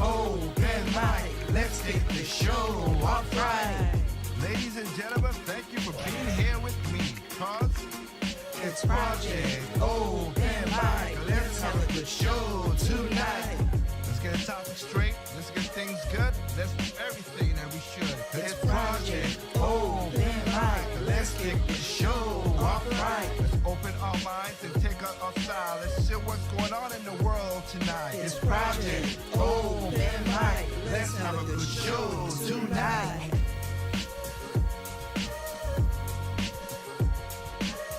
open mic. Let's get the show off right. Ladies and gentlemen, thank you for being here with me, cause It's Project Open Mic. Let's have a good show tonight. let's get the topic straight, let's get things good, let's do everything that we should. It's Project Open Mic. Let's get the show off right. Let's open our minds and take out our style. Let's see what's going on in the world tonight. It's Project Open Mic. Let's have a good show tonight.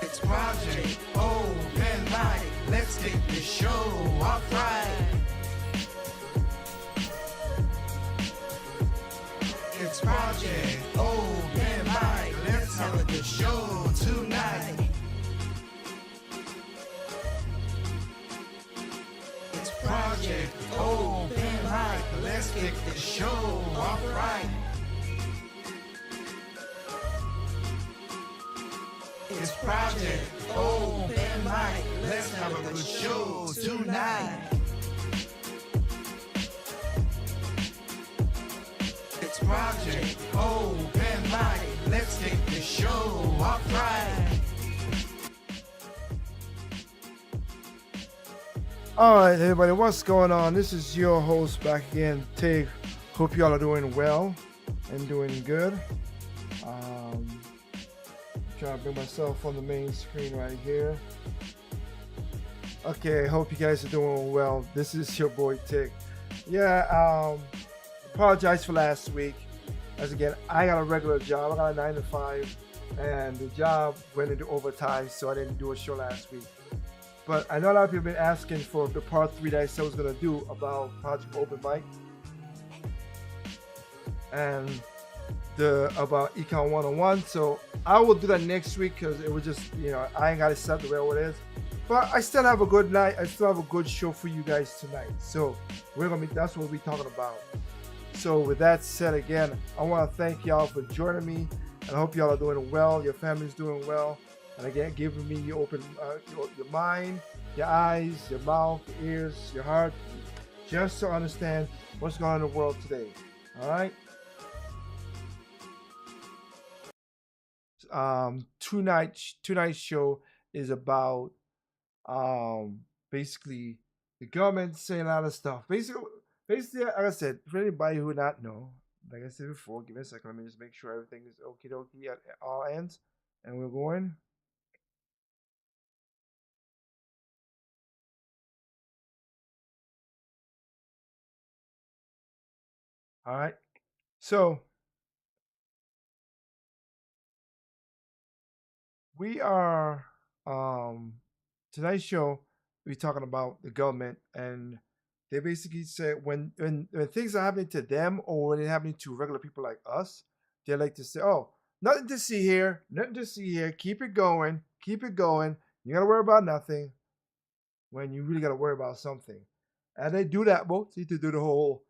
It's Project Open Mic. Let's get the show off right. It's Project Open Mic. Let's have a good show tonight. It's Project Open Mic. Let's get the show off right. It's Project Open Mic. Let's have a good show tonight. It's Project Open Mic. Let's get the show off right. Alright everybody, what's going on? This is your host back again, Tig. Hope y'all are doing well and doing good. Trying to bring myself on the main screen right here. Okay, hope you guys are doing well. This is your boy Tig. Yeah, apologize for last week. As again, I got a regular job. I got a 9 to 5 and the job went into overtime, so I didn't do a show last week. But I know a lot of people have been asking for the part 3 that I said I was going to do about Project Open Mic and about Econ 101. So I will do that next week because it was just, I ain't got it set the way it is. But I still have a good night. I still have a good show for you guys tonight. So that's what we're talking about. So with that said, again, I want to thank y'all for joining me. And I hope y'all are doing well. Your family's doing well. And again, giving me your mind, your eyes, your mouth, your ears, your heart, just to understand what's going on in the world today. All right. Tonight's show is about basically the government saying a lot of stuff. Basically, like I said, for anybody who not know, like I said before, give me a second. Let me just make sure everything is okie dokie at all ends, and we're going. All right. So we are tonight's show. We're talking about the government, and they basically say when things are happening to them or when it's happening to regular people like us, they like to say, "Oh, nothing to see here, nothing to see here. Keep it going, keep it going. You gotta worry about nothing." When you really gotta worry about something, and they do that mostly to do the whole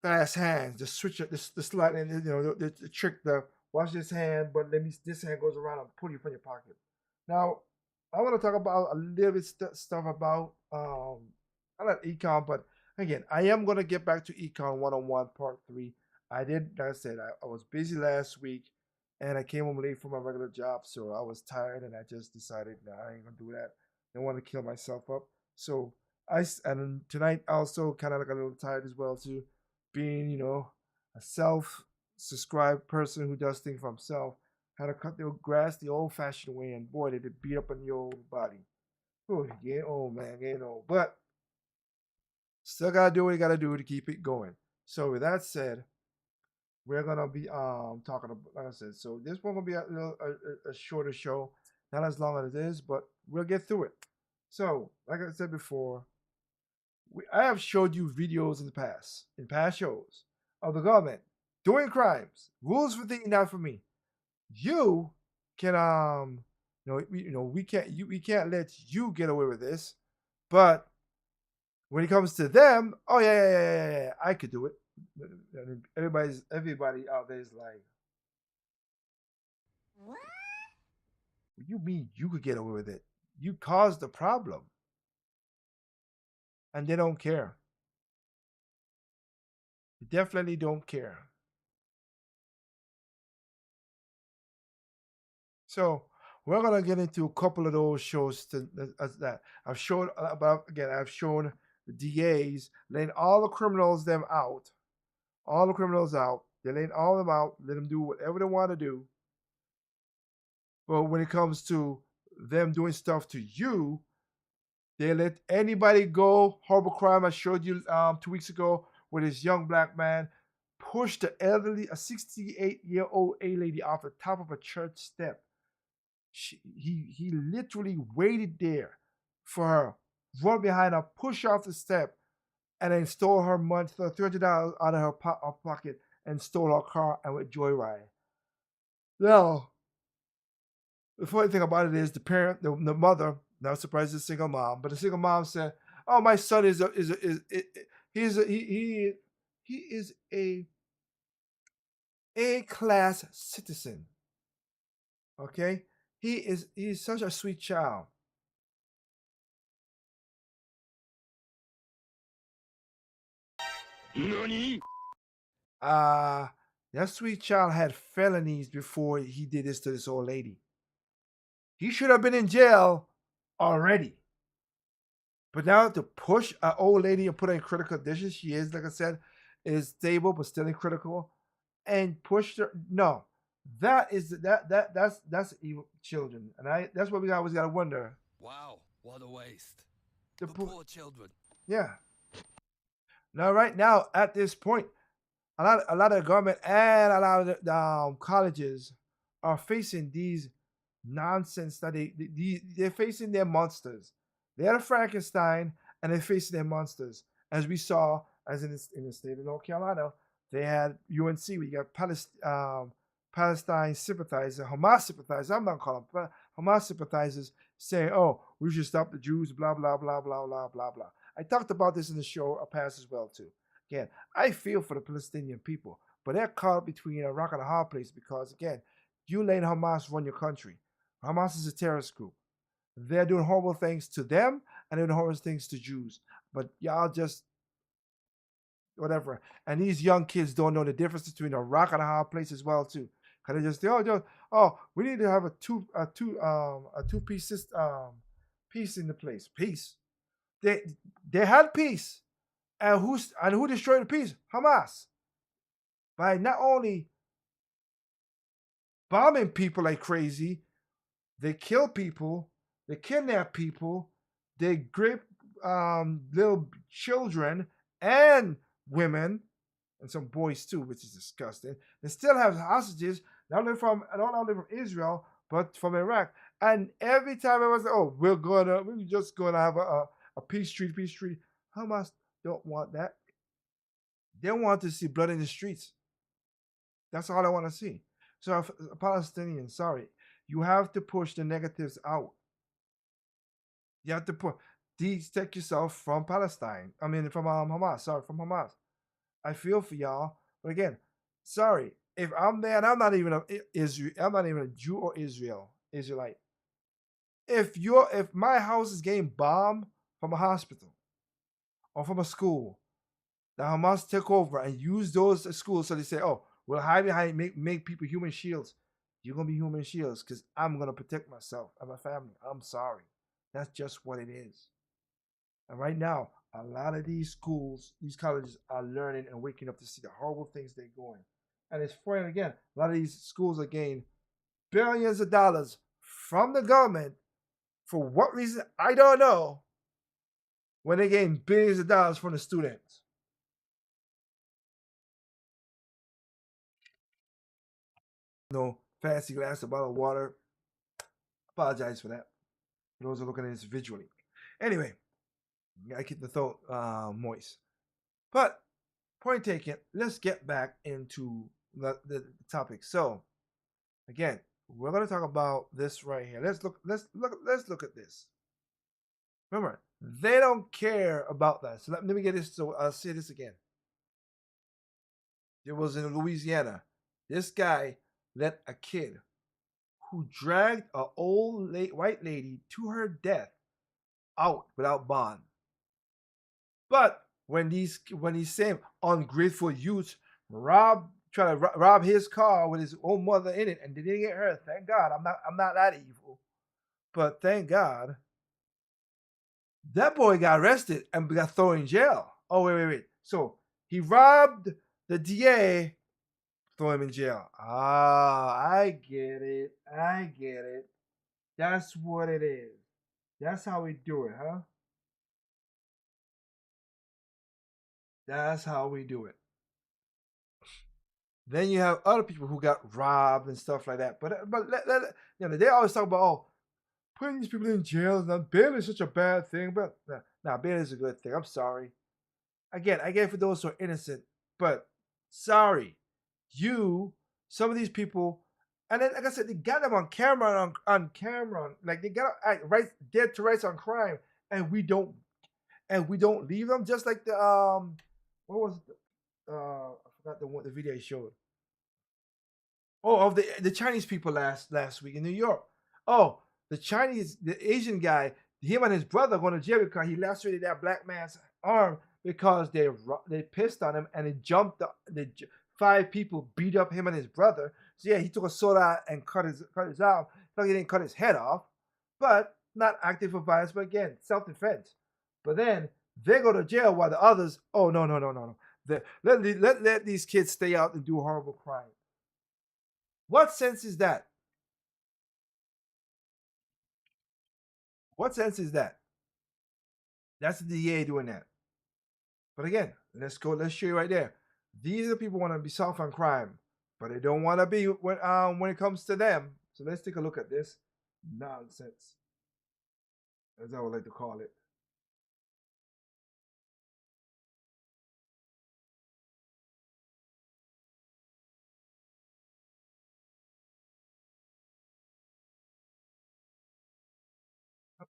fast hands, the switch, the slide, and the trick, the watch this hand, but this hand goes around and pull you from your pocket. Now, I want to talk about a little bit stuff about not econ, but again, I am gonna get back to econ 101 part 3. Like I said, I was busy last week, and I came home late from my regular job, so I was tired, and I just decided, nah, I ain't gonna do that. I want to kill myself up. So and tonight I also kind of like a little tired as well too, being a self-subscribed person who does things for himself. How to cut their grass the old-fashioned way, and boy, did it beat up on your old body. Oh, getting old, man, getting old. But still gotta do what you gotta do to keep it going. So with that said, we're gonna be talking about, like I said. So this one will be a shorter show, not as long as it is, but we'll get through it. So, like I said before, I have showed you videos in past shows, of the government doing crimes, rules for thee, not for me. You can we can't let you get away with this, but when it comes to them, oh yeah, I could do it. Everybody out there is like, what? You mean you could get away with it? You caused the problem. and they don't care. They definitely don't care. So we're gonna get into a couple of those shows as that I've shown about again. I've shown the DAs letting all the criminals them out, all the criminals out. They letting all of them out, let them do whatever they want to do. But when it comes to them doing stuff to you, they let anybody go. Horrible crime I showed you 2 weeks ago, where this young black man pushed the elderly, a 68-year-old A lady off the top of a church step. He literally waited there for her, run behind her, push off the step, and then stole her money, $300 out of her pocket, and stole her car and went joyride. Now, the funny thing about it is the parent, the mother, not surprised, is a single mom, but the single mom said, "Oh, my son he is a class citizen. Okay, he's such a sweet child." Uh that sweet child had felonies before he did this to this old lady. He should have been in jail already. But now to push an old lady and put her in critical condition, she is, like I said, is stable but still in critical, and push her. No, that's evil children, and that's what we always gotta wonder. Wow, what a waste. The The poor children. yeah. Now, right now, at this point, a lot of the government and a lot of the colleges are facing these nonsense that they're facing their monsters. They're the Frankenstein and they're facing their monsters. As we saw, as in the state of North Carolina, they had UNC. We got Palestine sympathizers, Hamas sympathizers. I'm not calling them Hamas sympathizers saying, "Oh, we should stop the Jews." Blah blah blah blah blah blah blah. I talked about this in the show past as well too. Again, I feel for the Palestinian people, but they're caught between a rock and a hard place because, again, you let Hamas run your country. Hamas is a terrorist group. They're doing horrible things to them and they're doing horrible things to Jews. But y'all just whatever. And these young kids don't know the difference between a rock and a hard place as well too. Cause they just we need to have a two-piece peace in the place. Peace. They had peace. And who destroyed the peace? Hamas. By not only bombing people like crazy, they kill people, they kidnap people, they grape little children and women, and some boys too, which is disgusting. They still have hostages, not only from Israel, but from Iraq. And every time I was like, "Oh, we're just gonna have a peace treaty." Hamas don't want that. They want to see blood in the streets. That's all I want to see. So, Palestinians, sorry, you have to push the negatives out. You have to take yourself from Palestine. I mean, from Hamas. Sorry, from Hamas. I feel for y'all, but again, sorry if I'm there and I'm not even Israel. I'm not even a Jew or Israelite. If my house is getting bombed from a hospital or from a school, the Hamas took over and used those schools, so they say, "Oh, we'll hide behind make people human shields." You're gonna be human shields because I'm gonna protect myself and my family. I'm sorry, that's just what it is. And right now, a lot of these schools, these colleges are learning and waking up to see the horrible things they're going. And it's funny again, a lot of these schools are getting billions of dollars from the government for what reason I don't know. When they're getting billions of dollars from the students. No fancy glass, a bottle of water. Apologize for that. For those who are looking at this visually. Anyway, I keep the throat moist. But point taken. Let's get back into the topic. So, again, we're going to talk about this right here. Let's look at this. Remember, they don't care about that. So let me get this. So I'll say this again. It was in Louisiana. This guy let a kid who dragged an old white lady to her death out without bond. But when these same ungrateful youths try to rob his car with his own mother in it, and they didn't get hurt. Thank God. I'm not that evil, but thank God that boy got arrested and got thrown in jail. Oh wait. So he robbed the DA, throw him in jail. Ah, I get it. That's what it is. That's how we do it, huh? That's how we do it. Then you have other people who got robbed and stuff like that. But they always talk about, oh, putting these people in jail, now bail is such a bad thing. But bail is a good thing. I'm sorry. Again, I get it for those who are innocent, but sorry, some of these people, and then like I said, they got them on camera, like they got right dead to rights on crime, and we don't leave them, just like the what was it? I forgot the video I showed. Oh, of the Chinese people last week in New York. Oh, the Asian guy, him and his brother going to jail because he lacerated that black man's arm because they pissed on him, and it jumped. The 5 people beat up him and his brother. So yeah, he took a sword out and cut his arm. Like he didn't cut his head off, but not active for violence. But again, self-defense. But then they go to jail while the others, oh no. Let these kids stay out and do horrible crime. What sense is that? What sense is that? That's the DA doing that. But again, let's show you right there. These are the people who want to be soft on crime, but they don't want to be when it comes to them. So let's take a look at this nonsense, as I would like to call it.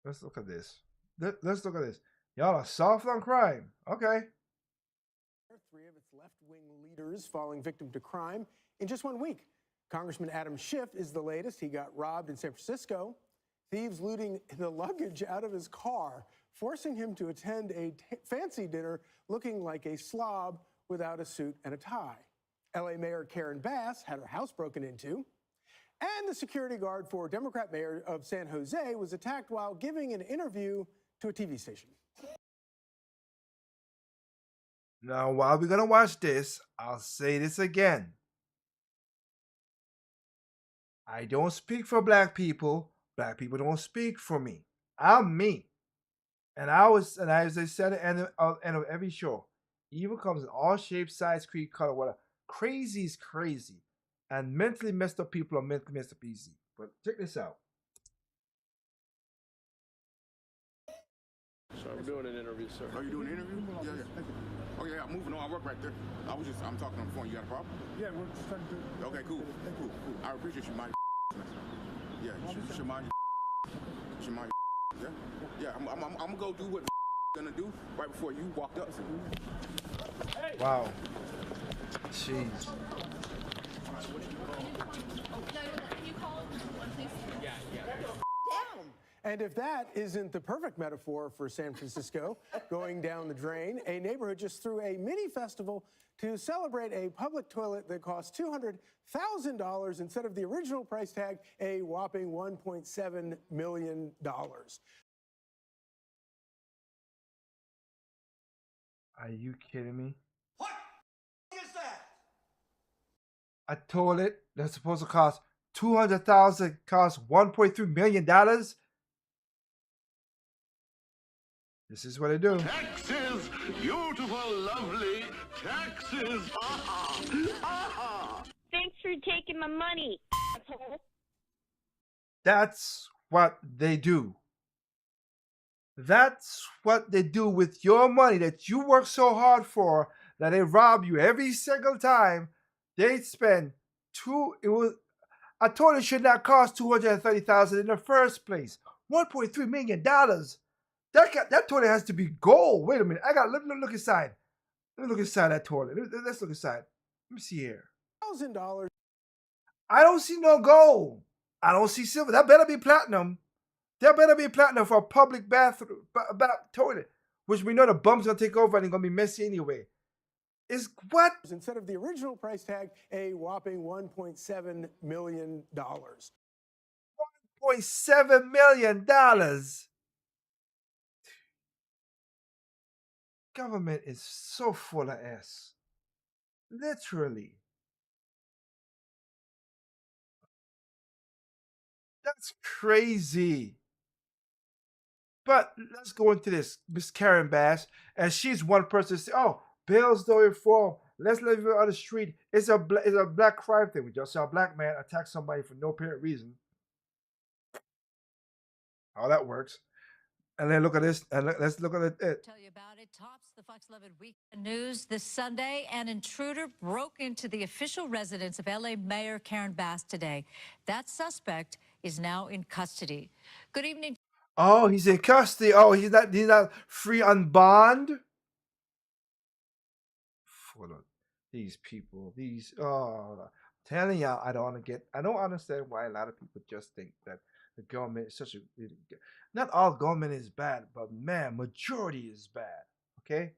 Let's look at this. Let's look at this. Y'all are soft on crime. Okay. 3 of its left-wing leaders falling victim to crime in just 1 week. Congressman Adam Schiff is the latest. He got robbed in San Francisco. Thieves looting the luggage out of his car, forcing him to attend a fancy dinner looking like a slob without a suit and a tie. LA Mayor Karen Bass had her house broken into. And the security guard for Democrat mayor of San Jose was attacked while giving an interview to a TV station. Now, while we're going to watch this, I'll say this again. I don't speak for black people. Black people don't speak for me. I'm me. And as I said at the end of every show, evil comes in all shapes, sizes, creed, color, whatever. Crazy is crazy. And mentally messed up people are mentally messed up easy. But check this out. So I'm doing an interview, sir. Oh, you doing an interview? Yeah. Oh, yeah, I'm moving on. I work right there. I'm talking on the phone. You got a problem? Yeah, we're just trying to do. Okay, cool. I appreciate you mind. Yeah, you should mind. You should mind. Yeah. I'm gonna go do what gonna do right before you walked up. Wow. Jeez. And if that isn't the perfect metaphor for San Francisco going down the drain, a neighborhood just threw a mini festival to celebrate a public toilet that cost $200,000 instead of the original price tag, a whopping $1.7 million. Are you kidding me? What is that? A toilet that's supposed to cost $200,000 costs $1.3 million? This is what I do. Texas, beautiful, lovely Texas. Thanks for taking my money, asshole. That's what they do. That's what they do with your money that you work so hard for, that they rob you every single time. They spend a toilet should not cost $230,000 in the first place. $1.3 million. That toilet has to be gold. Wait a minute. Let me look inside. Let me look inside that toilet. Let's look inside. Let me see here. $1,000. I don't see no gold. I don't see silver. That better be platinum. There better be platinum for a public toilet. which we know the bum's gonna take over and it's gonna be messy anyway. Is what? Instead of the original price tag, a whopping $1.7 million. $1.7 million. Government is so full of S. Literally. That's crazy. But let's go into this. Miss Karen Bass, and she's one person say, "Oh, bills don't inform. Let's live on the street. It's a black crime thing. We just saw a black man attack somebody for no apparent reason. How that works. And then look at this, and let's look at it. Tell you about it. Tops the Fox 11 weekend news this Sunday. An intruder broke into the official residence of LA Mayor Karen Bass today. That suspect is now in custody. Good evening. Oh, he's in custody. Oh, he's not free on bond. Full of these people. Telling y'all, I don't understand why a lot of people just think that the government is such a not all government is bad, but man, majority is bad. Okay?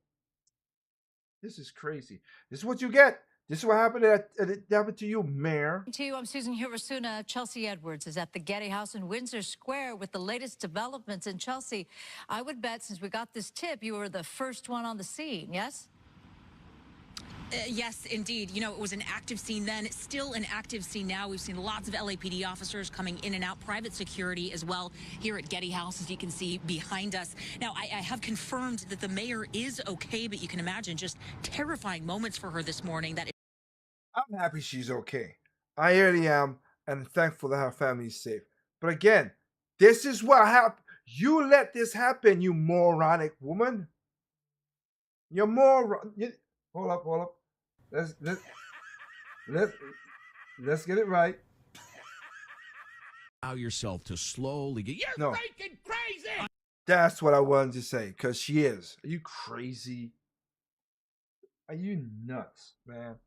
This is crazy. This is what you get. This is what happened to you, Mayor. To you, I'm Susan Hirosuna. Chelsea Edwards is at the Getty House in Windsor Square with the latest developments. And Chelsea, I would bet since we got this tip, you were the first one on the scene, yes? Yes, indeed. You know, it was an active scene then. It's still an active scene now. We've seen lots of LAPD officers coming in and out, private security as well here at Getty House, as you can see behind us. Now, I have confirmed that the mayor is okay, but you can imagine just terrifying moments for her this morning. I'm happy she's okay. I really am, and thankful that her family is safe. But again, this is what happened. You let this happen, you moronic woman. You're moron. Hold up. Let's get it right. Allow yourself to slowly get. You're No. freaking crazy. That's what I wanted to say, because she is. Are you crazy? Are you nuts, man?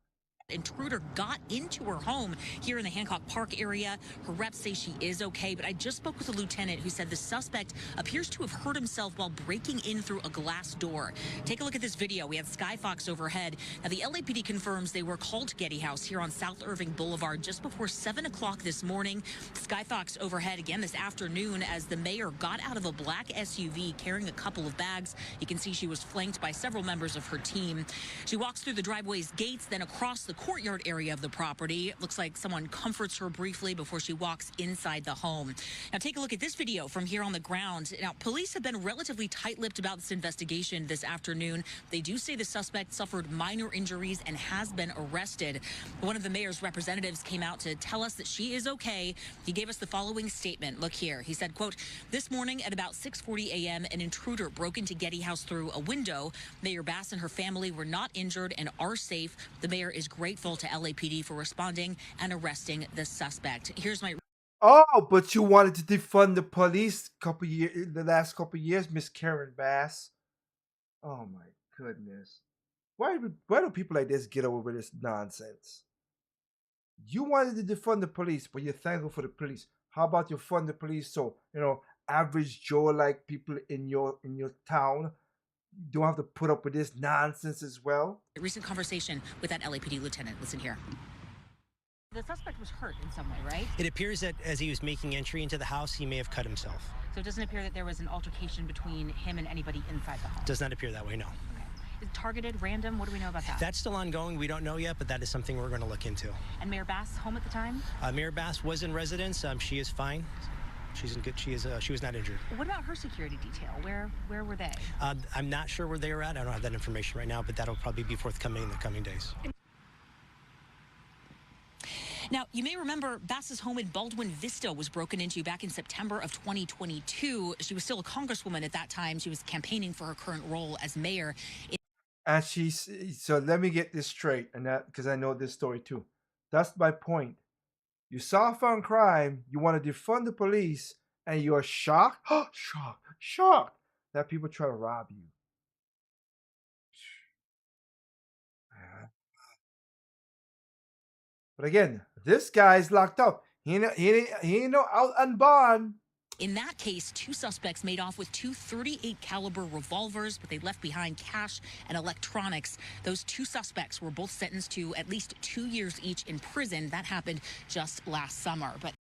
Intruder got into her home here in the Hancock Park area. Her reps say she is okay, but I just spoke with a lieutenant who said the suspect appears to have hurt himself while breaking in through a glass door. Take a look at this video. We have Sky Fox overhead. Now, the LAPD confirms they were called to Getty House here on South Irving Boulevard just before 7 o'clock this morning. Sky Fox overhead again this afternoon as the mayor got out of a black SUV carrying a couple of bags. You can see she was flanked by several members of her team. She walks through the driveway's gates, then across the courtyard area of the property. It looks like someone comforts her briefly before she walks inside the home. Now, take a look at this video from here on the ground. Now, police have been relatively tight-lipped about this investigation this afternoon. They do say the suspect suffered minor injuries and has been arrested. One of the mayor's representatives came out to tell us that she is okay. He gave us the following statement. Look here. He said, quote, "This morning at about 6:40 a.m., an intruder broke into Getty House through a window. Mayor Bass and her family were not injured and are safe. The mayor is grateful to LAPD for responding and arresting the suspect." Here's my... Oh, but you wanted to defund the police the last couple years, Miss Karen Bass. Oh my goodness. Why do people like this get away with this nonsense? You wanted to defund the police, but you're thankful for the police. How about you fund the police so, average Joe like people in your town don't have to put up with this nonsense as well? recent conversation with that LAPD lieutenant. Listen here. The suspect was hurt in some way, right? It appears that as he was making entry into the house, he may have cut himself. So it doesn't appear that there was an altercation between him and anybody inside the home? Does not appear that way, no. Okay. Is it targeted, random? What do we know about that? That's still ongoing. We don't know yet, but that is something we're going to look into. And Mayor Bass home at the time? Mayor Bass was in residence. She is fine. She's in good. She was not injured. What about her security detail? Where were they? I'm not sure where they were at. I don't have that information right now, but that'll probably be forthcoming in the coming days. Now, you may remember Bass's home in Baldwin Vista was broken into back in September of 2022. She was still a congresswoman at that time. She was campaigning for her current role as mayor. And so let me get this straight, and that because I know this story too. That's my point. You soft on crime, you want to defund the police, and you're shocked, shocked that people try to rob you. But again, this guy's locked up. He ain't no out on bond. In that case, 2 suspects made off with 2 .38 caliber revolvers, but they left behind cash and electronics. Those 2 suspects were both sentenced to at least 2 years each in prison. That happened just last summer. But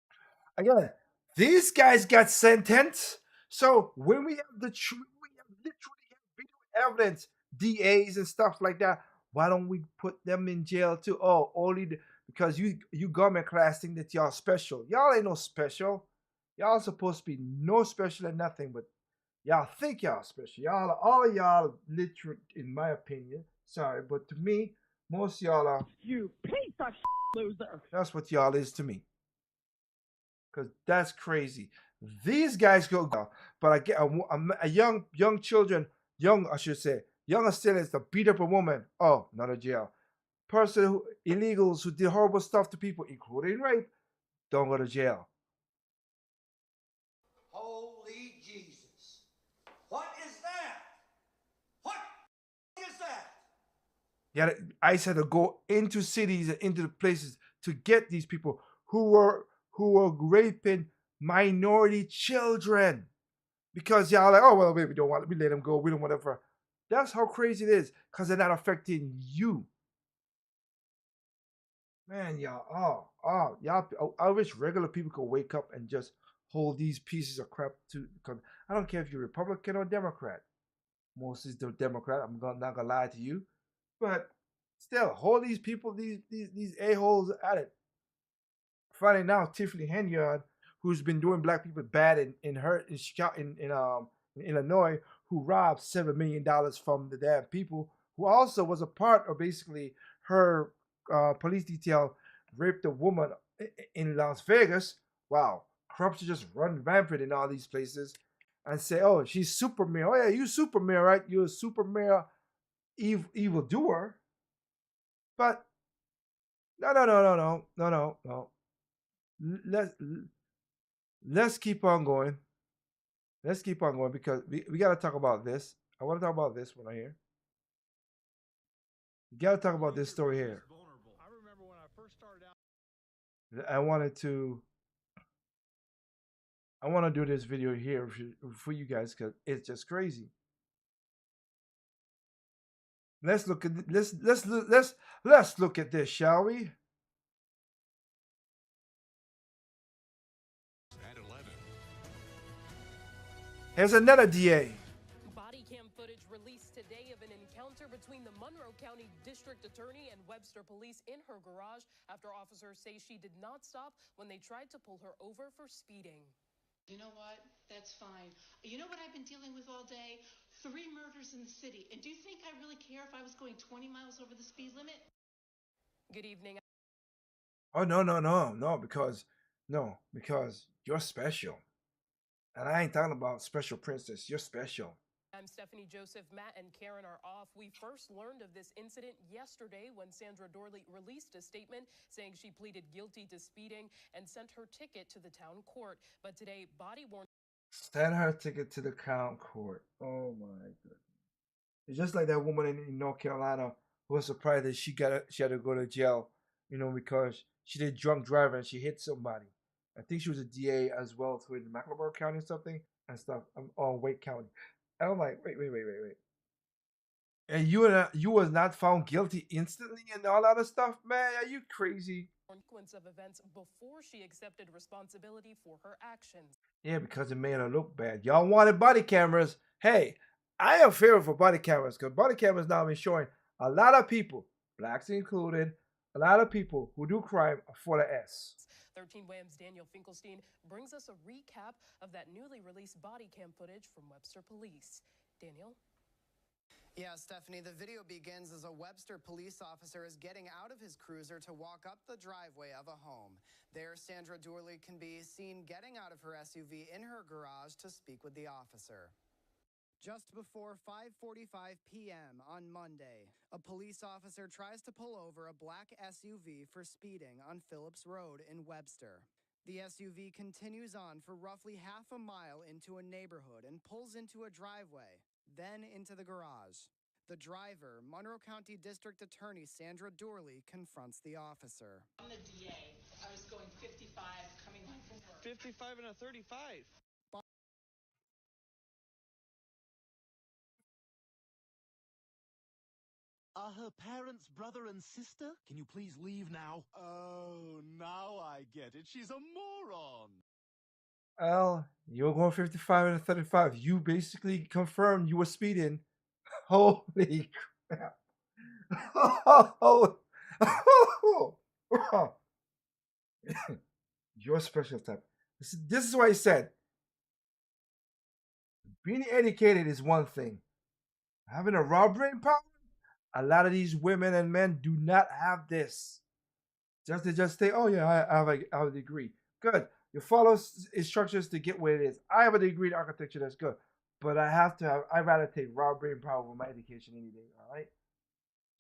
again, these guys got sentenced. So when we have we have literally have video evidence, DAs and stuff like that. Why don't we put them in jail too? Oh, only because you government class think that y'all special. Y'all ain't no special. Y'all supposed to be no special and nothing, but y'all think y'all special. All of y'all literate, in my opinion. Sorry, but to me, most y'all are. You piece of loser. That's what y'all is to me. Because that's crazy. These guys go, but I get a young children, I should say, young Australians to beat up a woman. Oh, not a jail. Illegals who did horrible stuff to people, including rape, don't go to jail. Holy Jesus. What is that? What is that? Yeah, ICE had to go into cities and into the places to get these people who were raping minority children, because y'all like, oh well, we don't want, we let them go, we don't want whatever. That's how crazy it is, because they're not affecting you, man. Y'all, y'all. I wish regular people could wake up and just hold these pieces of crap to. Because I don't care if you're Republican or Democrat. Mostly the Democrat. Not gonna lie to you, but still, hold these people, these a-holes at it. Finding now Tiffany Henyard, who's been doing black people bad in Illinois, who robbed $7 million from the damn people, who also was a part of basically her police detail, raped a woman in Las Vegas. Wow, corruption just run rampant in all these places, and say, oh, she's super mayor. Oh yeah, you super mayor, right? You're a super mayor, evil doer. But no. Let's keep on going. Let's keep on going, because we got to talk about this. I want to talk about this one right here. We got to talk about this story here. I remember when I first started out. I want to do this video here for you guys, because it's just crazy. Let's look at let's look at this, shall we? Here's another DA. Body cam footage released today of an encounter between the Monroe County District Attorney and Webster Police in her garage after officers say she did not stop when they tried to pull her over for speeding. You know what? That's fine. You know what I've been dealing with all day? 3 murders in the city. And do you think I really care if I was going 20 miles over the speed limit? Good evening. Oh, no, because you're special. And I ain't talking about special princess. You're special. I'm Stephanie Joseph. Matt and Karen are off. We first learned of this incident yesterday when Sandra Dorley released a statement saying she pleaded guilty to speeding and sent her ticket to the town court. But today, body-worn... Send her ticket to the town court. Oh, my goodness. It's just like that woman in North Carolina who was surprised that she had to go to jail, because she did drunk driving and she hit somebody. I think she was a DA as well, so in Mecklenburg County or something and stuff, or Wake County. And I'm like, wait. And you was not found guilty instantly and all that other stuff, man? Are you crazy? Sequence of events before she accepted responsibility for her actions. Yeah, because it made her look bad. Y'all wanted body cameras. Hey, I am favorable for body cameras, because body cameras now been showing a lot of people, blacks included, a lot of people who do crime for the S. 13 WAM's Daniel Finkelstein brings us a recap of that newly released body cam footage from Webster Police. Daniel? Yeah, Stephanie, the video begins as a Webster police officer is getting out of his cruiser to walk up the driveway of a home. There, Sandra Dorley can be seen getting out of her SUV in her garage to speak with the officer. Just before 5:45 p.m. on Monday, a police officer tries to pull over a black SUV for speeding on Phillips Road in Webster. The SUV continues on for roughly half a mile into a neighborhood and pulls into a driveway, then into the garage. The driver, Monroe County District Attorney Sandra Dorley, confronts the officer. I'm the DA. I was going 55 coming home from work. 55 and a 35. are her parents brother and sister? Can you please leave now? Oh, now I get it. She's a moron. Well, you're going 55 and 35. You basically confirmed you were speeding. Holy crap. You're a special type. This is why I said being educated is one thing. Having a raw brain power, a lot of these women and men do not have this. They just say, "Oh yeah, I have a degree. Good. You follow instructions to get where it is. I have a degree in architecture. That's good. But I'd rather take raw brain power with my education any day. All right.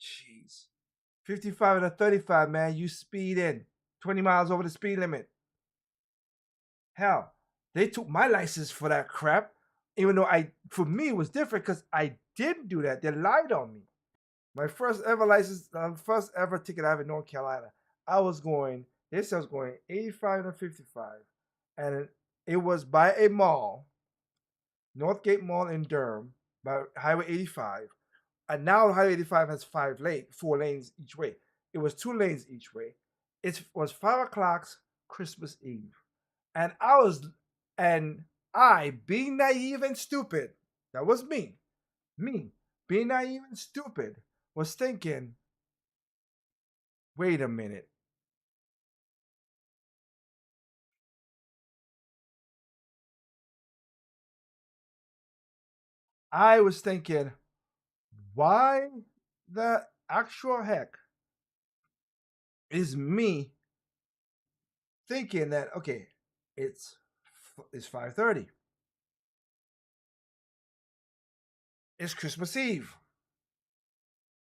Jeez. 55 and a 35, man. You speed in 20 miles over the speed limit. Hell, they took my license for that crap. Even though for me, it was different because I didn't do that. They lied on me. My first ever license, first ever ticket I have in North Carolina, they said I was going 85 and 55. And it was by a mall, Northgate Mall in Durham, by Highway 85. And now Highway 85 has 4 lanes each way. It was 2 lanes each way. It was 5 o'clock Christmas Eve. And I, being naive and stupid, that was me, being naive and stupid, was thinking, wait a minute. I was thinking, why the actual heck is me thinking that, okay, it's 5:30. It's Christmas Eve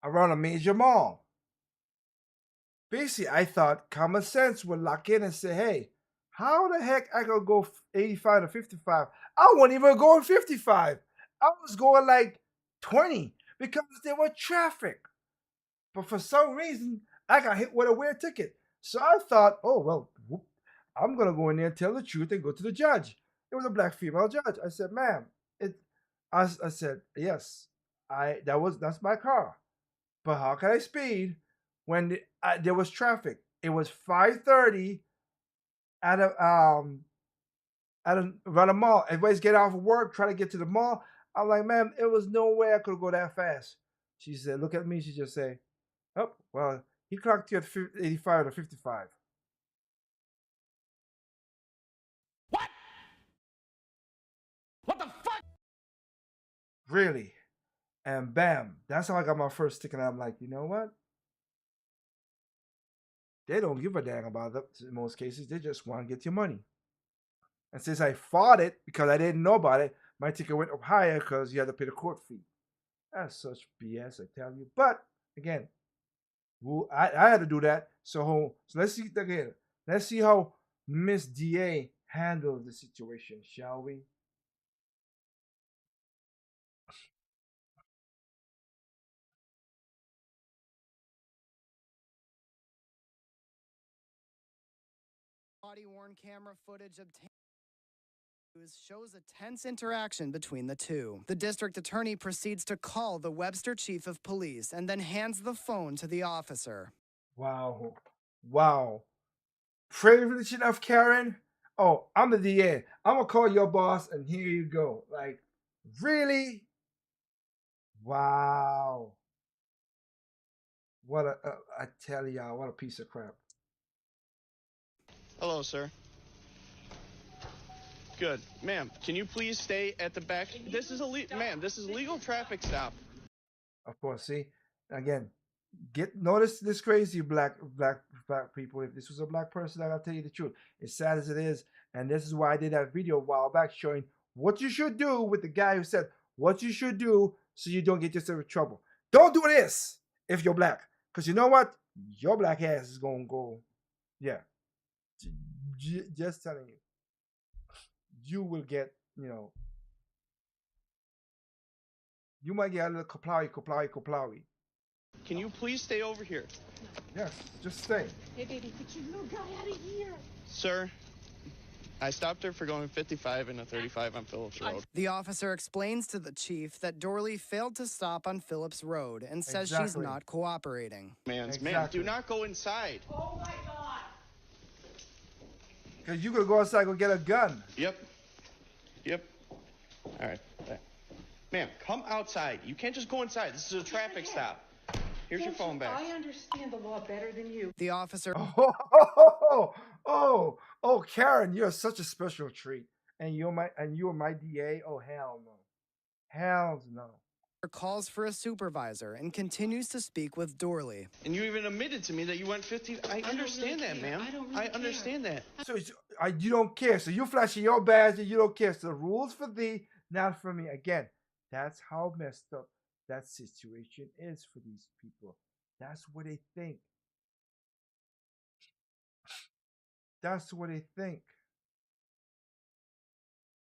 around a major mall. Basically, I thought common sense would lock in and say, hey, how the heck I gonna go 85 to 55? I wasn't even going 55. I was going like 20 because there was traffic. But for some reason, I got hit with a weird ticket. So I thought, oh, well, I'm going to go in there and tell the truth and go to the judge. It was a black female judge. I said, ma'am, I said, yes, that's my car. But how can I speed when there was traffic? It was 5:30 around a mall. Everybody's getting off of work, trying to get to the mall. I'm like, ma'am, it was no way I could go that fast. She said, look at me. She just said, oh, well, he clocked you at 85 or 55. What the fuck? Really? And bam, that's how I got my first ticket. I'm like, you know what? They don't give a damn about that in most cases. They just want to get your money. And since I fought it because I didn't know about it, my ticket went up higher because you had to pay the court fee. That's such BS, I tell you. But again, I had to do that. So let's see again. Let's see how Miss DA handled the situation, shall we? Body-worn camera footage obtained shows a tense interaction between the two. The district attorney proceeds to call the Webster chief of police and then hands the phone to the officer. Wow. Wow. Privilege enough, Karen? Oh, I'm the DA. I'm going to call your boss and here you go. Like, really? Wow. I tell y'all, what a piece of crap. Hello, sir. Good. Ma'am, can you please stay at the back? This is ma'am, this is legal traffic stop. Of course, see? Again, notice this crazy black people. If this was a black person, I gotta tell you the truth. As sad as it is, and this is why I did that video a while back showing what you should do with the guy who said what you should do so you don't get yourself in trouble. Don't do this if you're black. Because you know what? Your black ass is gonna go, yeah. Just telling you. You will get, you might get a little kaplawi. Can you please stay over here? Yes, just stay. Hey, baby, get your little guy out of here. Sir, I stopped her for going 55 and a 35 on Phillips Road. The officer explains to the chief that Dorley failed to stop on Phillips Road and says she's Exactly. not cooperating. Ma'am, Exactly. do not go inside. Oh my God. Because you could go outside and go get a gun. Yep. All right. Ma'am, come outside. You can't just go inside. This is a traffic stop. Here's your phone back. I understand the law better than you. The officer Oh, Karen, you're such a special treat. And you're my DA? Oh, hell no. Hell no. calls for a supervisor and continues to speak with Dorley. And you even admitted to me that you went 50. I understand that, ma'am. I understand that. So you don't care. So you flashing your badge and you don't care. So the rules for thee, not for me. Again, that's how messed up that situation is for these people. That's what they think. That's what they think.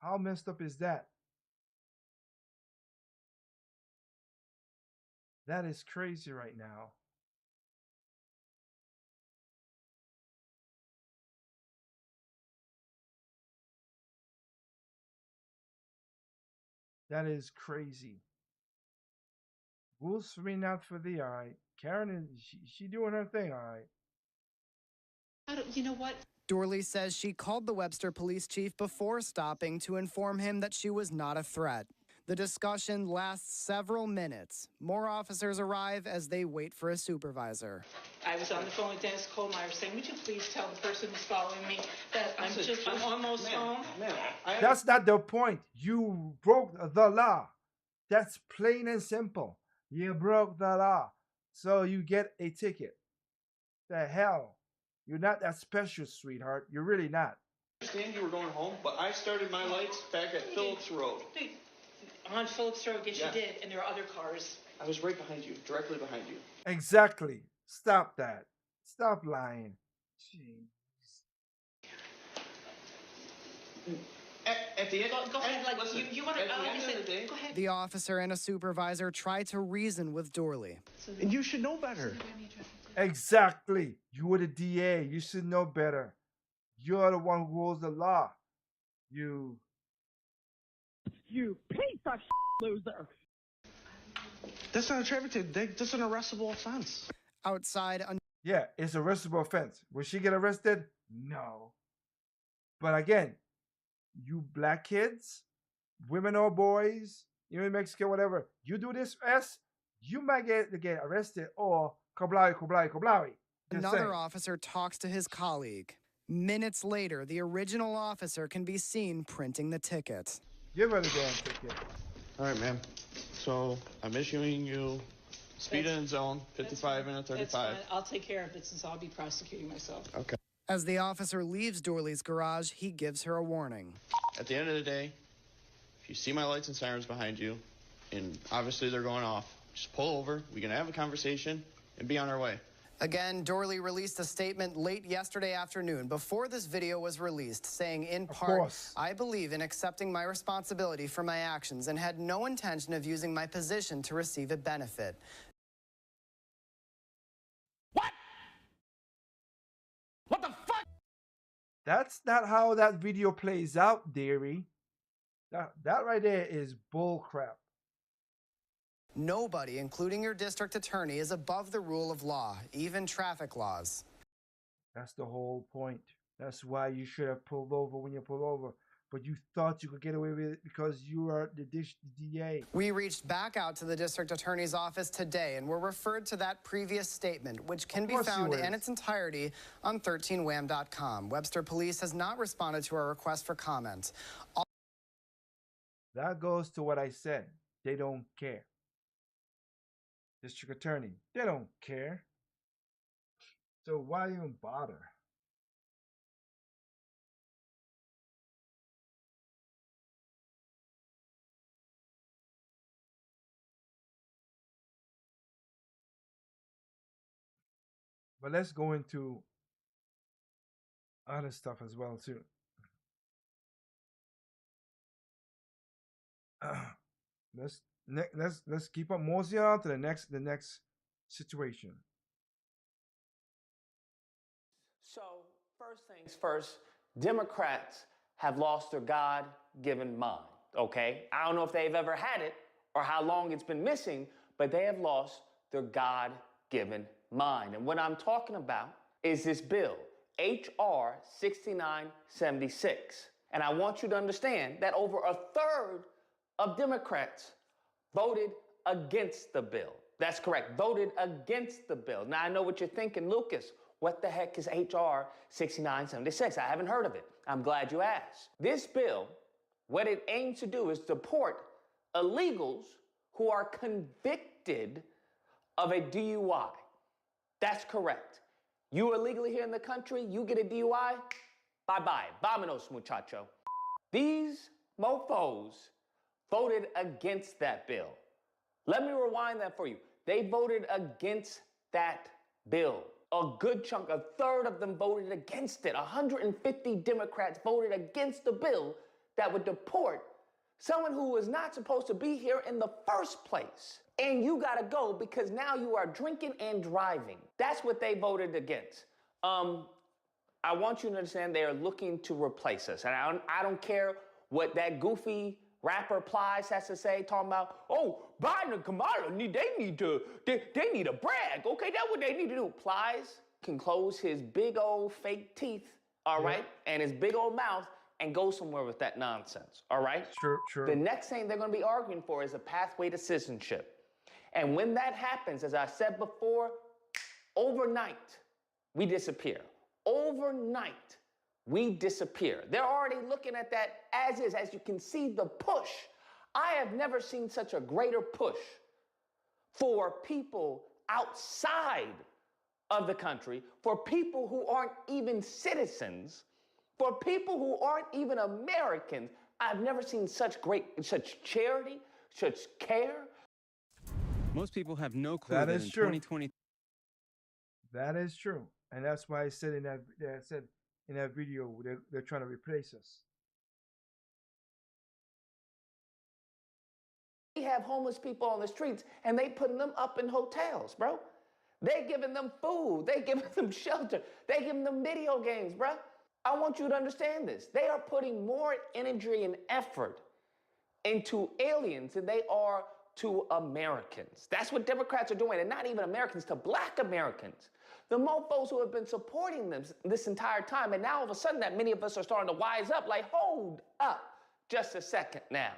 How messed up is that? That is crazy right now. That is crazy. Rules for me, not for thee, all right. Karen is she doing her thing, all right. You know what? Dorley says she called the Webster police chief before stopping to inform him that she was not a threat. The discussion lasts several minutes. More officers arrive as they wait for a supervisor. I was on the phone with Dennis Kohlmeyer saying, would you please tell the person who's following me that I'm almost home? That's not the point. You broke the law. That's plain and simple. You broke the law. So you get a ticket. The hell? You're not that special, sweetheart. You're really not. I understand you were going home, but I started my lights back at Phillips Road. On Phillips Road, yes, Yeah. you did, and there are other cars. I was right behind you, directly behind you. Exactly. Stop that. Stop lying. Jeez. At the end, Go ahead, like, listen, you want to, at the end of the day, go ahead. The officer and a supervisor try to reason with Dorley. and you should know better. Exactly. You were the DA. You should know better. You're the one who rules the law. You piece of loser. That's not a traffic ticket. That's an arrestable offense. Outside, Yeah, it's a arrestable offense. Will she get arrested? No. But again, you black kids, women or boys, you in Mexico, whatever, you do this, you might get arrested or kablawi. Just another saying. officer talks to his colleague. Minutes later, the original officer can be seen printing the ticket. Give her the damn ticket. All right, ma'am. So I'm issuing you speed in zone 55 and a 35. That's fine. I'll take care of it since I'll be prosecuting myself. Okay. As the officer leaves Dorley's garage, he gives her a warning. At the end of the day, if you see my lights and sirens behind you, and obviously they're going off, just pull over. We can have a conversation and be on our way. Again, Dorley released a statement late yesterday afternoon before this video was released, saying in part, I believe in accepting my responsibility for my actions and had no intention of using my position to receive a benefit. What the fuck? That's not how that video plays out, dearie. That right there is bull crap. Nobody, including your district attorney, is above the rule of law, even traffic laws. That's the whole point. That's why you should have pulled over when you pulled over. But you thought you could get away with it because you are the DA. We reached back out to the district attorney's office today and were referred to that previous statement, which can be found in its entirety on 13wham.com. Webster Police has not responded to our request for comment. That goes to what I said. They don't care. District attorney, they don't care. So why even bother? But let's go into other stuff as well too. Let's keep up mosey on to the next situation. So first things first, Democrats have lost their God-given mind, okay? I don't know if they've ever had it or how long it's been missing, but they have lost their God-given mind. And what I'm talking about is this bill, H.R. 6976. And I want you to understand that over a third of Democrats voted against the bill. That's correct, voted against the bill. Now, I know what you're thinking, Lucas. What the heck is H.R. 6976? I haven't heard of it. I'm glad you asked. This bill, what it aims to do is deport illegals who are convicted of a DUI. That's correct. You illegally here in the country, you get a DUI, bye-bye. Vámonos, muchacho. These mofos voted against that bill. Let me rewind that for you. They voted against that bill. A good chunk, a third of them voted against it. 150 Democrats voted against the bill that would deport someone who was not supposed to be here in the first place. And you gotta go because now you are drinking and driving. That's what they voted against. I want you to understand they are looking to replace us. And I don't care what that goofy rapper Plies has to say, talking about, oh, Biden and Kamala, they need a brag. Okay, that's what they need to do. Plies can close his big old fake teeth, all right, and his big old mouth and go somewhere with that nonsense, all right? Sure. The next thing they're going to be arguing for is a pathway to citizenship. And when that happens, as I said before, overnight, we disappear. Overnight, we disappear. They're already looking at that as is. As you can see, the push. I have never seen such a greater push for people outside of the country, for people who aren't even citizens, for people who aren't even Americans. I've never seen such charity, such care. Most people have no clue That that is in true. 2020. That is true. And that's why I said in that video, they're trying to replace us. We have homeless people on the streets, and they putting them up in hotels, bro. They giving them food. They giving them shelter. They giving them video games, bro. I want you to understand this. They are putting more energy and effort into aliens than they are to Americans. That's what Democrats are doing, and not even Americans, to Black Americans. The mofos who have been supporting them this entire time, and now all of a sudden that many of us are starting to wise up, like, hold up just a second now.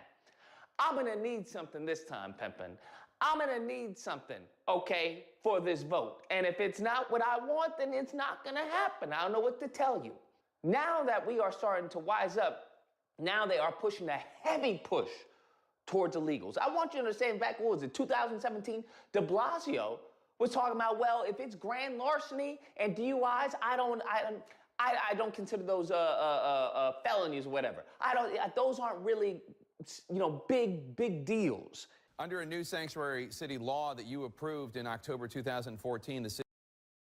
I'm gonna need something this time, Pimpin'. I'm gonna need something, okay, for this vote. And if it's not what I want, then it's not gonna happen. I don't know what to tell you. Now that we are starting to wise up, now they are pushing a heavy push towards illegals. I want you to understand, back, what was it, 2017? De Blasio was talking about, well, if it's grand larceny and DUIs, I don't consider those felonies or whatever. Those aren't really, big deals. Under a new sanctuary city law that you approved in October 2014, the city.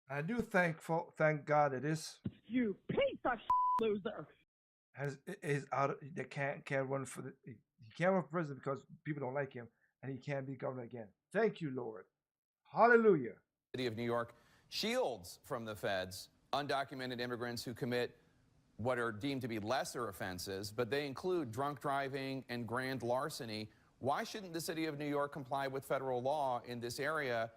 I do thank God it is. You piece of loser. Is out. They can't run for he can't run for president because people don't like him, and he can't be governor again. Thank you, Lord. Hallelujah. City of New York shields from the feds undocumented immigrants who commit what are deemed to be lesser offenses, but they include drunk driving and grand larceny. Why shouldn't the city of New York comply with federal law in this area?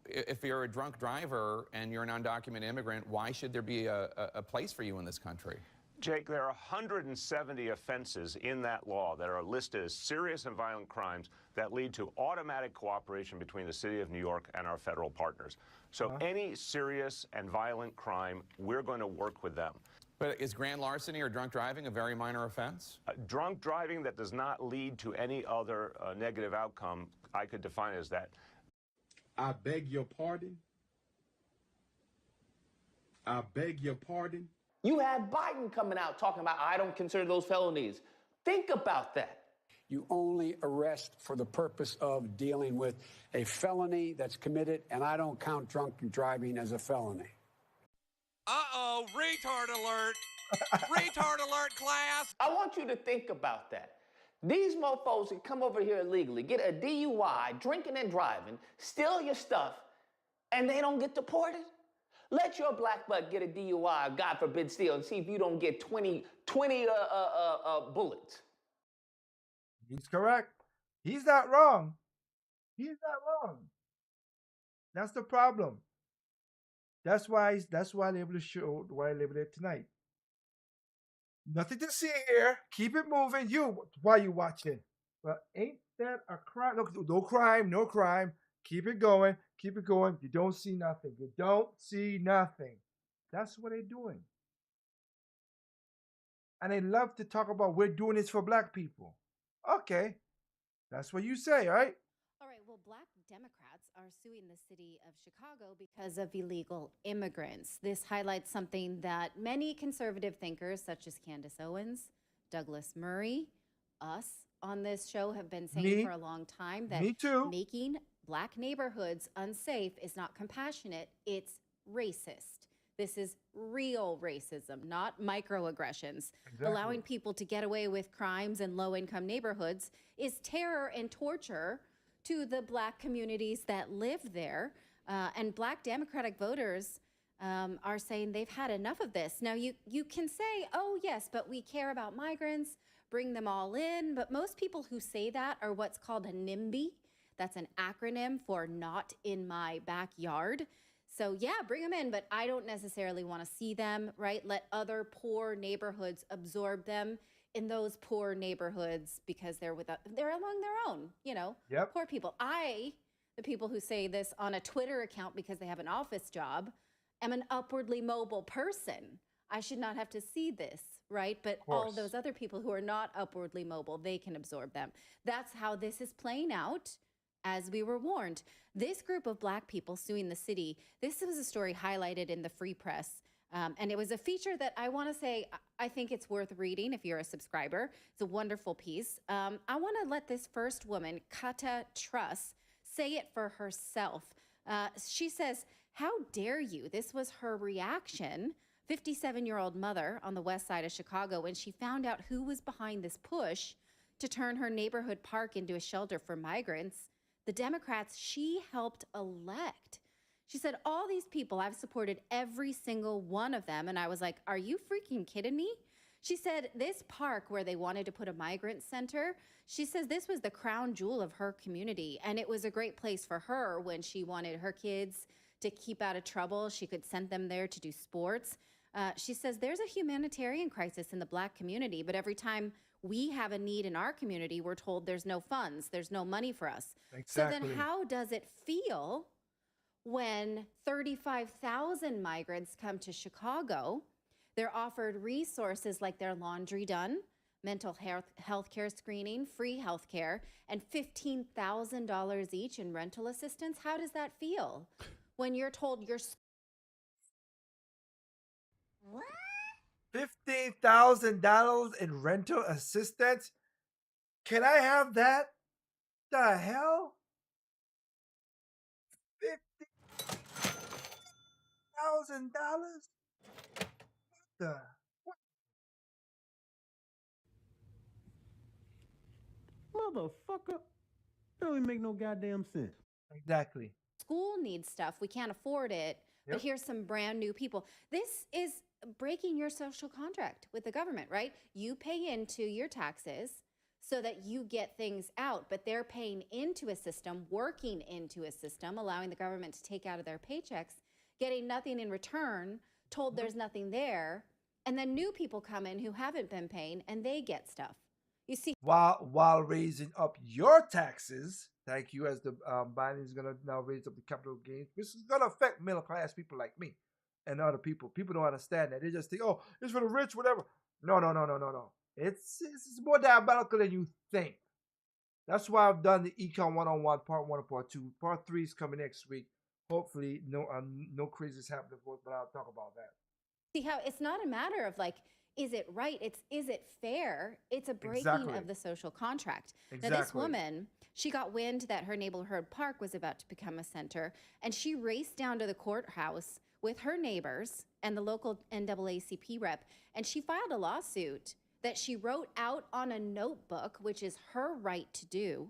If you're a drunk driver and you're an undocumented immigrant, why should there be a place for you in this country? Jake, there are 170 offenses in that law that are listed as serious and violent crimes that lead to automatic cooperation between the city of New York and our federal partners. So any serious and violent crime, we're going to work with them. But is grand larceny or drunk driving a very minor offense? Drunk driving that does not lead to any other negative outcome, I could define it as that. I beg your pardon? I beg your pardon? You have Biden coming out talking about, I don't consider those felonies. Think about that. You only arrest for the purpose of dealing with a felony that's committed, and I don't count drunk driving as a felony. Uh-oh, retard alert. Retard alert, class. I want you to think about that. These mofos that come over here illegally, get a DUI, drinking and driving, steal your stuff, and they don't get deported? Let your black butt get a DUI, God forbid, steal, and see if you don't get 20 bullets. He's correct. He's not wrong. He's not wrong. That's the problem. That's why I labeled the show, why I labeled it tonight. Nothing to see here. Keep it moving. Why you watching? Well, ain't that a crime? No crime, no crime. Keep it going. Keep it going. You don't see nothing. You don't see nothing. That's what they're doing. And they love to talk about we're doing this for black people. Okay. That's what you say, right? All right. Well, black Democrats are suing the city of Chicago because of illegal immigrants. This highlights something that many conservative thinkers, such as Candace Owens, Douglas Murray, us on this show have been saying for a long time, that making black neighborhoods unsafe is not compassionate, it's racist. This is real racism, not microaggressions. Exactly. Allowing people to get away with crimes in low-income neighborhoods is terror and torture to the black communities that live there. And black Democratic voters are saying they've had enough of this. Now, you can say, oh, yes, but we care about migrants, bring them all in. But most people who say that are what's called a NIMBY. That's an acronym for not in my backyard. So yeah, bring them in, but I don't necessarily want to see them, right? Let other poor neighborhoods absorb them in those poor neighborhoods because they're among their own, poor people. The people who say this on a Twitter account because they have an office job, am an upwardly mobile person. I should not have to see this, right? But all those other people who are not upwardly mobile, they can absorb them. That's how this is playing out. As we were warned, this group of black people suing the city, this was a story highlighted in the Free Press. And it was a feature that I want to say, I think it's worth reading if you're a subscriber. It's a wonderful piece. I want to let this first woman, Kata Truss, say it for herself. She says, how dare you? This was her reaction, 57-year-old mother on the west side of Chicago, when she found out who was behind this push to turn her neighborhood park into a shelter for migrants. The Democrats she helped elect. She said, all these people, I've supported every single one of them. And I was like, are you freaking kidding me? She said this park where they wanted to put a migrant center, she says this was the crown jewel of her community. And it was a great place for her when she wanted her kids to keep out of trouble. She could send them there to do sports. She says there's a humanitarian crisis in the black community, but every time we have a need in our community, we're told there's no funds, there's no money for us. Exactly. So then how does it feel when 35,000 migrants come to Chicago? They're offered resources like their laundry done, mental health care screening, free health care, and $15,000 each in rental assistance. How does that feel when you're told you're... What? $15,000 in rental assistance? Can I have that? The hell? $50,000? The what? Motherfucker. That don't even make no goddamn sense. Exactly. School needs stuff. We can't afford it. But here's some brand new people. This is breaking your social contract with the government, right? You pay into your taxes so that you get things out, but they're paying into a system, working into a system, allowing the government to take out of their paychecks, getting nothing in return, told there's nothing there, and then new people come in who haven't been paying and they get stuff. You see, while raising up your taxes, thank you, as the Biden is going to now raise up the capital gains, which is going to affect middle class people like me and other people. People don't understand that. They just think, oh, it's for the rich, whatever. No. It's more diabolical than you think. That's why I've done the Econ 101 Part 1 and Part 2. Part 3 is coming next week. Hopefully, no crazies happening for us, but I'll talk about that. See how it's not a matter of like, is it right? Is it fair? It's a breaking of the social contract. Now, this woman, she got wind that her neighborhood park was about to become a center, and she raced down to the courthouse with her neighbors and the local NAACP rep, and she filed a lawsuit that she wrote out on a notebook, which is her right to do,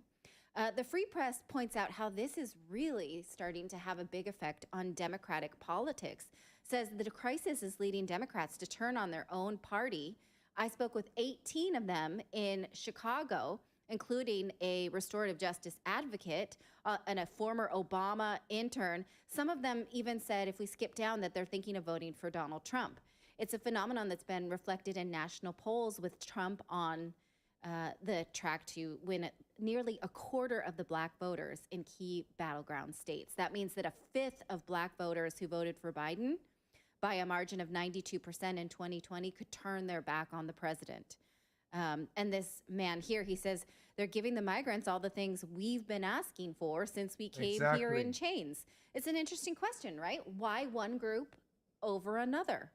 The Free Press points out how this is really starting to have a big effect on Democratic politics. Says the crisis is leading Democrats to turn on their own party. I spoke with 18 of them in Chicago, including a restorative justice advocate and a former Obama intern. Some of them even said, if we skip down, that they're thinking of voting for Donald Trump. It's a phenomenon that's been reflected in national polls, with Trump on the track to win nearly a quarter of the black voters in key battleground states. That means that a fifth of black voters who voted for Biden by a margin of 92% in 2020 could turn their back on the president. And this man here, he says, they're giving the migrants all the things we've been asking for since we came here in chains. It's an interesting question, right? Why one group over another?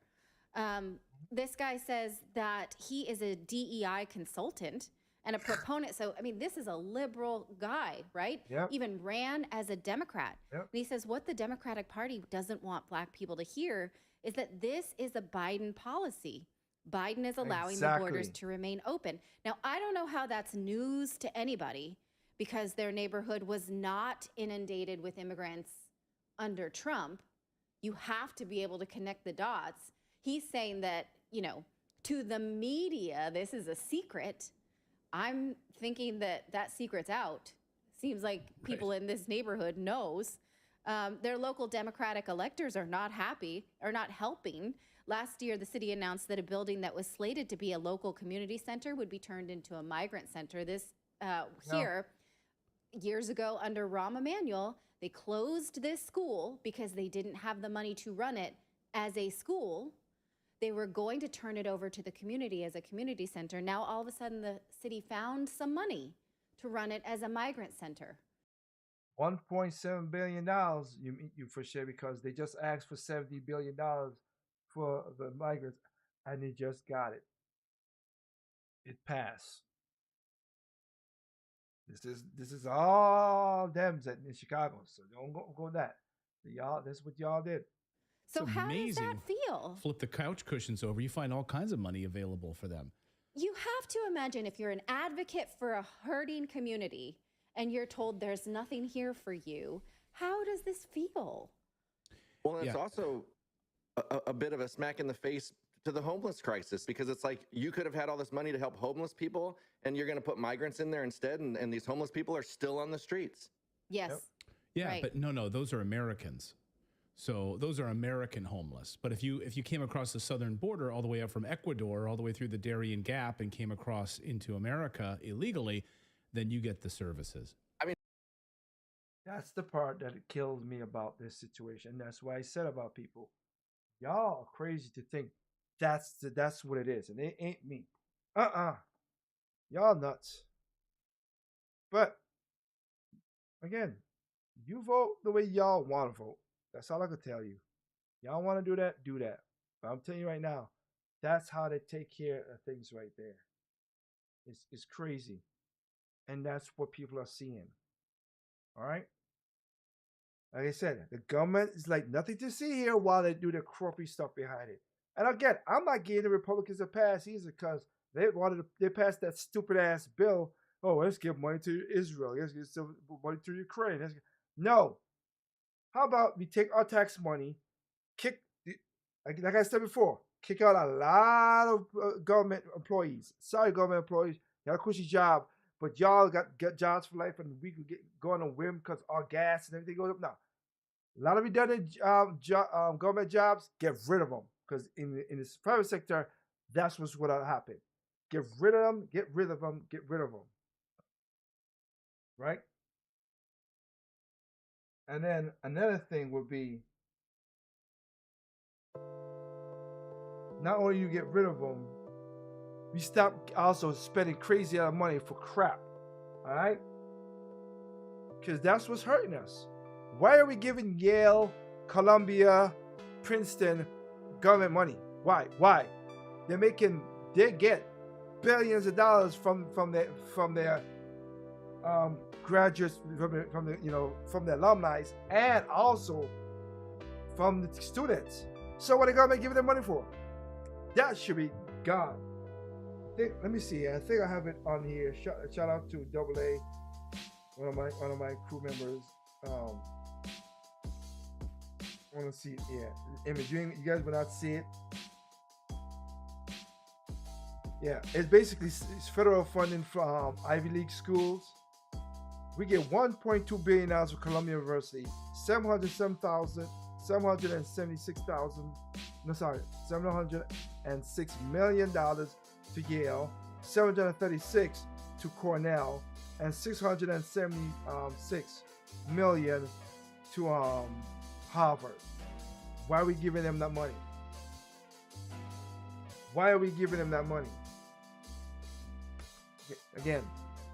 This guy says that he is a DEI consultant and a proponent. So, I mean, this is a liberal guy, right? Yep. Even ran as a Democrat. Yep. And he says what the Democratic Party doesn't want black people to hear is that this is a Biden policy. Biden is allowing the borders to remain open. Now, I don't know how that's news to anybody, because their neighborhood was not inundated with immigrants under Trump. You have to be able to connect the dots. He's saying that, you know, to the media, this is a secret. I'm thinking that that secret's out. Seems like people in this neighborhood knows. Their local Democratic electors are not happy, or not helping. Last year, the city announced that a building that was slated to be a local community center would be turned into a migrant center. This here, years ago under Rahm Emanuel, they closed this school because they didn't have the money to run it as a school. They were going to turn it over to the community as a community center. Now, all of a sudden, the city found some money to run it as a migrant center. $1.7 billion you for sure, because they just asked for $70 billion for the migrants, and they just got it. It passed. This is all them in Chicago, so don't go that. Y'all, that's what y'all did. So how does that feel? Flip the couch cushions over, you find all kinds of money available for them. You have to imagine, if you're an advocate for a hurting community and you're told there's nothing here for you, how does this feel? Well, it's also a bit of a smack in the face to the homeless crisis, because it's like, you could have had all this money to help homeless people, and you're going to put migrants in there instead, and these homeless people are still on the streets. Yes. Yep. Yeah, right. but no, those are Americans. So those are American homeless. But if you came across the southern border all the way up from Ecuador, all the way through the Darien Gap, and came across into America illegally, then you get the services. I mean, that's the part that it kills me about this situation. That's why I said about people, y'all are crazy to think that's what it is, and it ain't me. Y'all nuts. But again, you vote the way y'all want to vote. That's all I can tell you. Y'all want to do that, do that. But I'm telling you right now, that's how they take care of things right there. It's crazy. And that's what people are seeing. All right? Like I said, the government is like nothing to see here while they do the corporate stuff behind it. And again, I'm not giving the Republicans a pass either, because they passed that stupid ass bill. Oh, let's give money to Israel. Let's give some money to Ukraine. No. How about we take our tax money, like I said before, kick out a lot of government employees. Sorry, government employees, y'all a cushy job, but y'all got jobs for life, and we can go on a whim because our gas and everything goes up. Now, a lot of redundant government jobs, get rid of them, because in this private sector, that's what's going to happen. Get rid of them, get rid of them, get rid of them. Right? And then another thing would be, not only you get rid of them, we stop also spending crazy amount of money for crap. All right? Because that's what's hurting us. Why are we giving Yale, Columbia, Princeton government money? Why? They get billions of dollars from their graduates, from the alumni, and also from the students. So what are the government giving them money for? That should be gone. Let me see. I think I have it on here. Shout out to AA. one of my crew members. I want to see it. Yeah, image. You guys will not see it. Yeah, it's basically it's federal funding from Ivy League schools. We get $1.2 billion for Columbia University, $706 million to Yale, 736 to Cornell, and 676 million to Harvard. Why are we giving them that money? Why are we giving them that money? Again,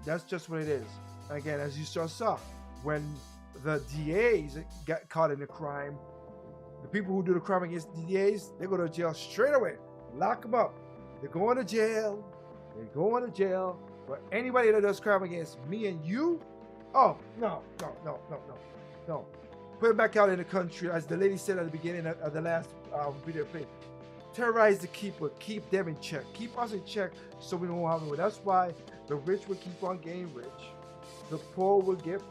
that's just what it is. Again, as you just saw, when the DAs got caught in a crime, the people who do the crime against the DAs, they go to jail straight away. Lock them up. They're going to jail. They're going to jail. But anybody that does crime against me and you, oh, no. Put it back out in the country, as the lady said at the beginning of the last video play. Terrorize the keeper, keep them in check, keep us in check so we don't have to. That's why the rich will keep on getting rich, the poor will get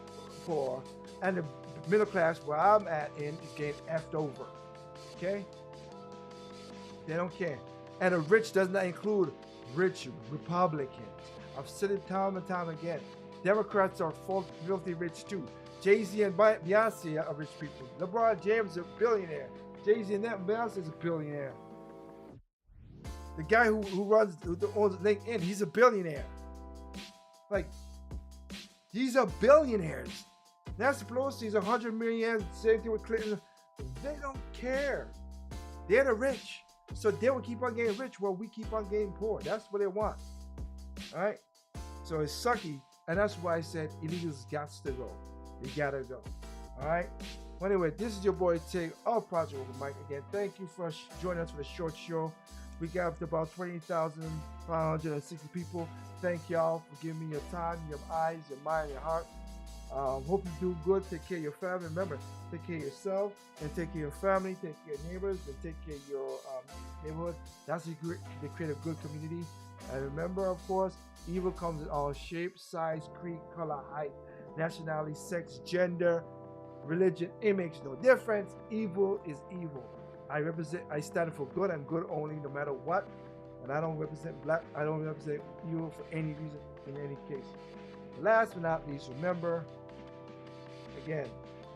poor, and the middle class, where I'm at in, is getting effed over. Okay? They don't care. And the rich does not include rich Republicans. I've said it time and time again. Democrats are filthy rich too. Jay-Z and Beyonce are rich people. LeBron James is a billionaire. Jay-Z and Beyonce is a billionaire. The guy who owns LinkedIn, he's a billionaire. Like, these are billionaires. Nancy Pelosi is 100 million. Same thing with Clinton. They don't care. They're the rich. So they will keep on getting rich while we keep on getting poor. That's what they want. All right? So it's sucky. And that's why I said illegals got to go. They gotta go. All right? Well, anyway, this is your boy Tig of Project Over Mike. Again, thank you for joining us for the short show. We got up to about 20,560 people. Thank y'all for giving me your time, your eyes, your mind, your heart. Hope you do good. Take care of your family. Remember, take care of yourself and take care of your family. Take care of your neighbors and take care of your neighborhood. That's they create a good community. And remember, of course, evil comes in all shapes, size, creed, color, height, nationality, sex, gender, religion. It makes no difference. Evil is evil. I stand for good and good only, no matter what. And I don't represent black. I don't represent evil for any reason, in any case. Last but not least, remember, again,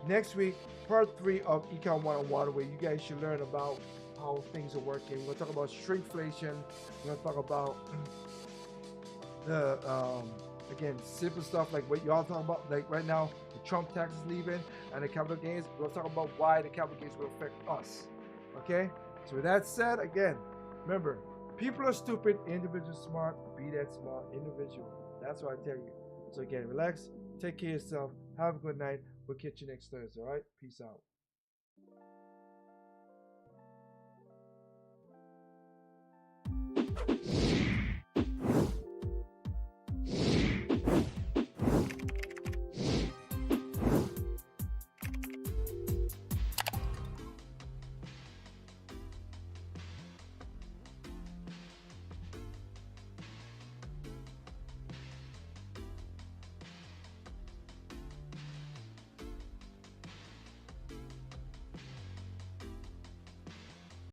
next week, part 3 of Econ 101, where you guys should learn about how things are working. We're going to talk about shrinkflation. We're going to talk about the, again, simple stuff like what y'all talking about. Like right now, the Trump tax is leaving and the capital gains. We're going to talk about why the capital gains will affect us. Okay? So with that said, again, remember, people are stupid, individuals smart. Be that smart individual. That's what I tell you. So again, relax, take care of yourself, have a good night. We'll catch you next Thursday, all right? Peace out.